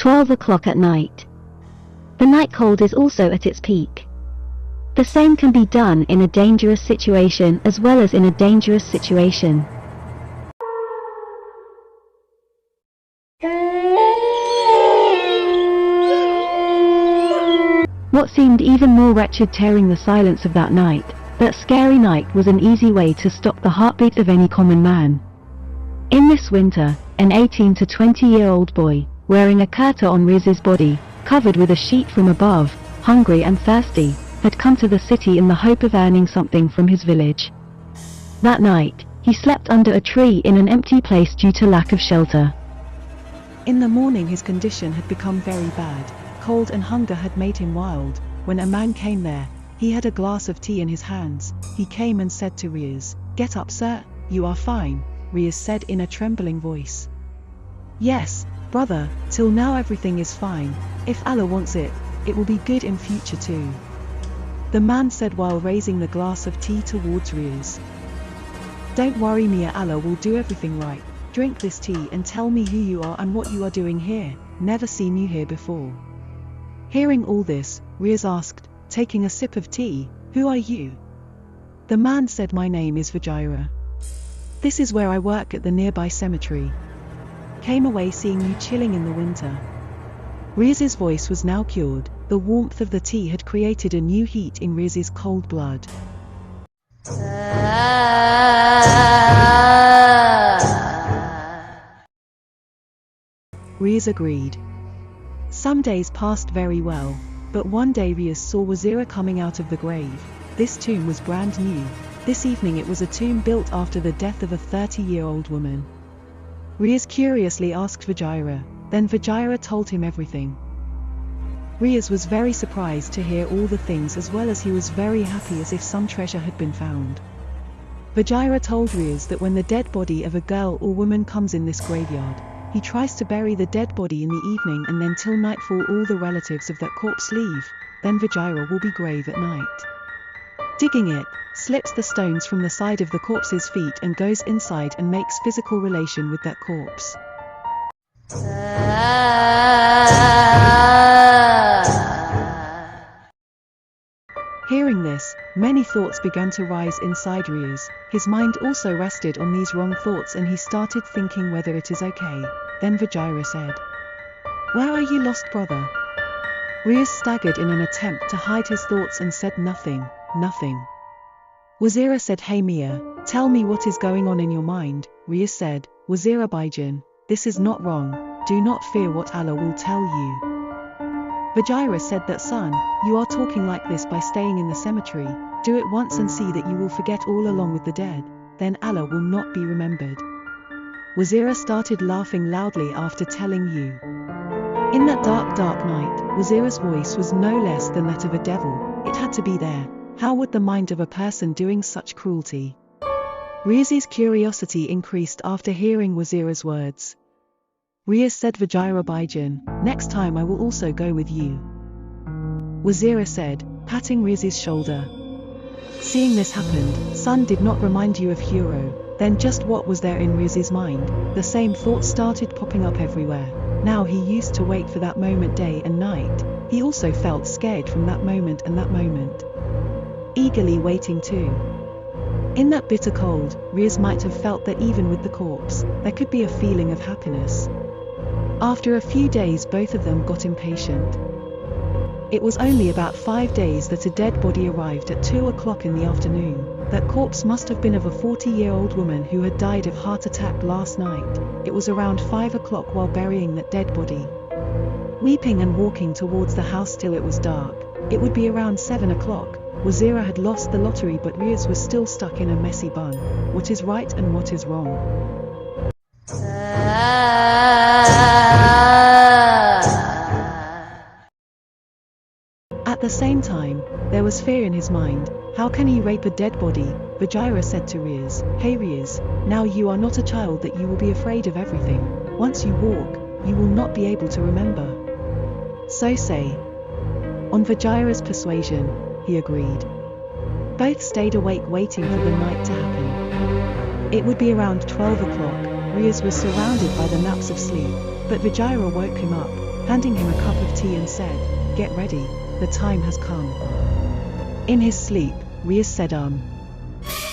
12 o'clock at night. The night cold is also at its peak. The same can be done in a dangerous situation as well as in a dangerous situation. What seemed even more wretched tearing the silence of that night, that scary night, was an easy way to stop the heartbeat of any common man. In this winter, an 18 to 20-year-old boy, wearing a kurta on Riaz's body, covered with a sheet from above, hungry and thirsty, had come to the city in the hope of earning something from his village. That night, he slept under a tree in an empty place due to lack of shelter. In the morning his condition had become very bad. Cold and hunger had made him wild. When a man came there, he had a glass of tea in his hands. He came and said to Riaz, "Get up, sir, you are fine," Riaz said in a trembling voice. "Yes, brother, till now everything is fine. If Allah wants it, it will be good in future too," the man said while raising the glass of tea towards Riaz. "Don't worry, Mia, Allah will do everything right. Drink this tea and tell me who you are and what you are doing here. Never seen you here before." Hearing all this, Riaz asked, taking a sip of tea, "Who are you?" The man said, "My name is Vijayra. This is where I work at the nearby cemetery. Came away seeing you chilling in the winter." Riaz's voice was now cured. The warmth of the tea had created a new heat in Riaz's cold blood. Riaz agreed. Some days passed very well, but one day Riaz saw Wazira coming out of the grave. This tomb was brand new. This evening it was a tomb built after the death of a 30-year-old woman. Riaz curiously asked Vijayra, then Vijayra told him everything. Riaz was very surprised to hear all the things, as well as he was very happy as if some treasure had been found. Vijayra told Riaz that when the dead body of a girl or woman comes in this graveyard, he tries to bury the dead body in the evening, and then till nightfall all the relatives of that corpse leave. Then Vijayra will be grave at night. Digging it, slips the stones from the side of the corpse's feet and goes inside and makes physical relation with that corpse. Hearing this, many thoughts began to rise inside Riaz. His mind also rested on these wrong thoughts and he started thinking whether it is okay. Then Vijayra said, "Where are you lost, brother?" Riaz staggered in an attempt to hide his thoughts and said, "Nothing, nothing." Wazira said, "Hey Mia, tell me what is going on in your mind." Riaz said, "Wazira Baijan, this is not wrong. Do not fear what Allah will tell you." Vijayra said that, "Son, you are talking like this by staying in the cemetery. Do it once and see that you will forget all along with the dead. Then Allah will not be remembered." Wazira started laughing loudly after telling you. In that dark night, Wazira's voice was no less than that of a devil. It had to be there. How would the mind of a person doing such cruelty? Riaz's curiosity increased after hearing Wazira's words. Riaz said, "Vijayra Baijan, next time I will also go with you," Wazira said, patting Riaz's shoulder. Seeing this happened, "Son, did not remind you of Hero?" Then just what was there in Riaz's mind? The same thoughts started popping up everywhere. Now he used to wait for that moment day and night. He also felt scared from that moment and that moment. Eagerly waiting too. In that bitter cold, Riaz might have felt that even with the corpse, there could be a feeling of happiness. After a few days both of them got impatient. It was only about 5 days that a dead body arrived at 2 o'clock in the afternoon. That corpse must have been of a 40-year-old woman who had died of heart attack last night. It was around 5 o'clock while burying that dead body. Weeping and walking towards the house till it was dark. It would be around 7 o'clock. Wazira had lost the lottery, but Riaz was still stuck in a messy bun. What is right and what is wrong? At the same time, there was fear in his mind. How can he rape a dead body? Vijayra said to Riaz, "Hey Riaz, now you are not a child that you will be afraid of everything. Once you walk, you will not be able to remember. So say." On Vijayra's persuasion, he agreed. Both stayed awake waiting for the night to happen. It would be around 12 o'clock. Riaz was surrounded by the naps of sleep, but Vijayra woke him up. handing him a cup of tea and said, "Get ready, the time has come." In his sleep, Riaz said,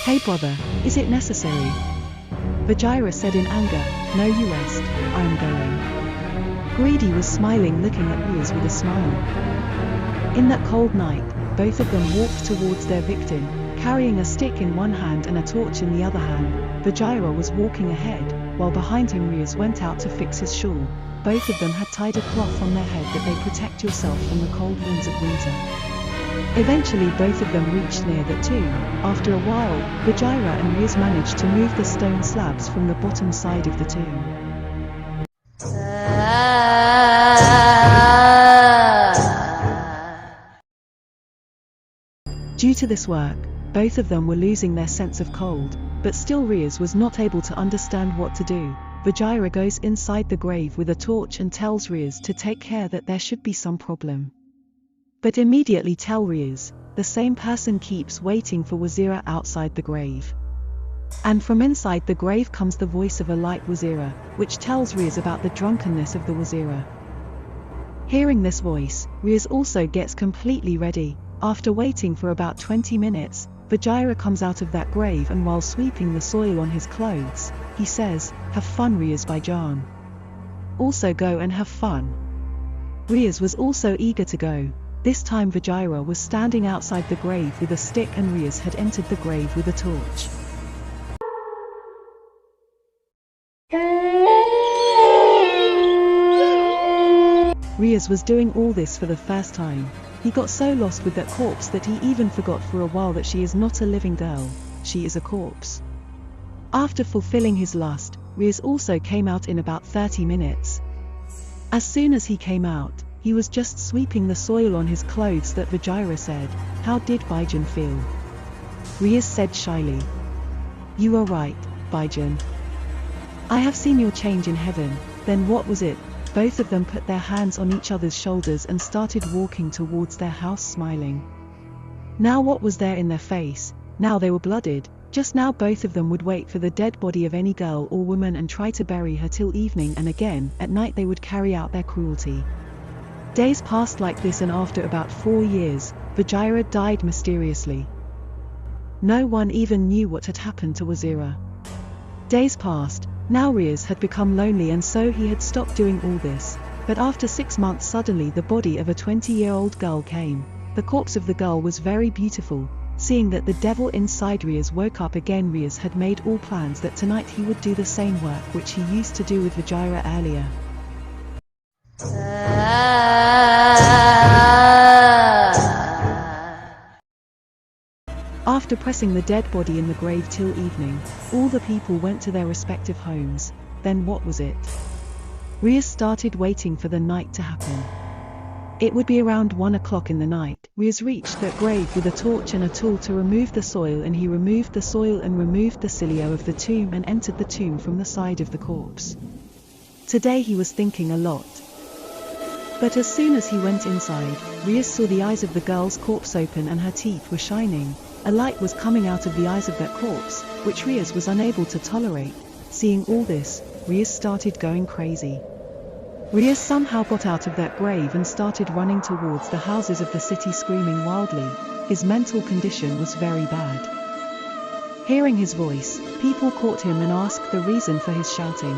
"Hey brother, is it necessary?" Vajira said in anger, "No, you rest, I am going." Greedy was smiling, looking at Riaz with a smile. In that cold night, both of them walked towards their victim, carrying a stick in one hand and a torch in the other hand. Vajira was walking ahead, while behind him Riaz went out to fix his shawl. Both of them had tied a cloth on their head that they protect yourself from the cold winds of winter. Eventually both of them reached near the tomb. After a while, Vajira and Riaz managed to move the stone slabs from the bottom side of the tomb. Due to this work, both of them were losing their sense of cold, but still Riaz was not able to understand what to do. Vajira goes inside the grave with a torch and tells Riaz to take care that there should be some problem. But immediately tell Riaz, the same person keeps waiting for Wazira outside the grave. And from inside the grave comes the voice of a light Wazira, which tells Riaz about the drunkenness of the Wazira. Hearing this voice, Riaz also gets completely ready. After waiting for about 20 minutes, Vajira comes out of that grave and while sweeping the soil on his clothes, he says, "Have fun Riaz Baijan. Also go and have fun." Riaz was also eager to go. This time Vajira was standing outside the grave with a stick and Riaz had entered the grave with a torch. Riaz was doing all this for the first time. He got so lost with that corpse that he even forgot for a while that she is not a living girl, she is a corpse. After fulfilling his lust, Riaz also came out in about 30 minutes. As soon as he came out, he was just sweeping the soil on his clothes that Vajira said, "How did Baijan feel?" Riaz said shyly, "You are right, Baijan. I have seen your change in heaven." Then what was it? Both of them put their hands on each other's shoulders and started walking towards their house smiling. Now what was there in their face? Now they were blooded. Just now both of them would wait for the dead body of any girl or woman and try to bury her till evening, and again, at night they would carry out their cruelty. Days passed like this, and after about 4 years, Vajira died mysteriously. No one even knew what had happened to Wazira. Days passed. Now Riaz had become lonely and so he had stopped doing all this. But after 6 months suddenly the body of a 20-year-old girl came. The corpse of the girl was very beautiful. Seeing that the devil inside Riaz woke up again, Riaz had made all plans that tonight he would do the same work which he used to do with Vajira earlier. After pressing the dead body in the grave till evening, all the people went to their respective homes. Then what was it? Riaz started waiting for the night to happen. It would be around 1 o'clock in the night. Riaz reached that grave with a torch and a tool to remove the soil, and he removed the soil and removed the cilio of the tomb and entered the tomb from the side of the corpse. Today he was thinking a lot. But as soon as he went inside, Riaz saw the eyes of the girl's corpse open and her teeth were shining. A light was coming out of the eyes of that corpse, which Riaz was unable to tolerate. Seeing all this, Riaz started going crazy. Riaz somehow got out of that grave and started running towards the houses of the city screaming wildly. His mental condition was very bad. Hearing his voice, people caught him and asked the reason for his shouting.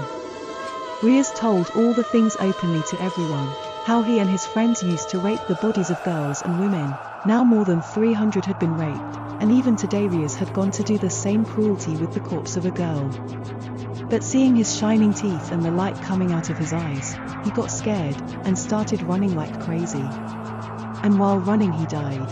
Riaz told all the things openly to everyone, how he and his friends used to rape the bodies of girls and women. Now more than 300 had been raped, and even today Riaz had gone to do the same cruelty with the corpse of a girl. But seeing his shining teeth and the light coming out of his eyes, he got scared, and started running like crazy. And while running he died.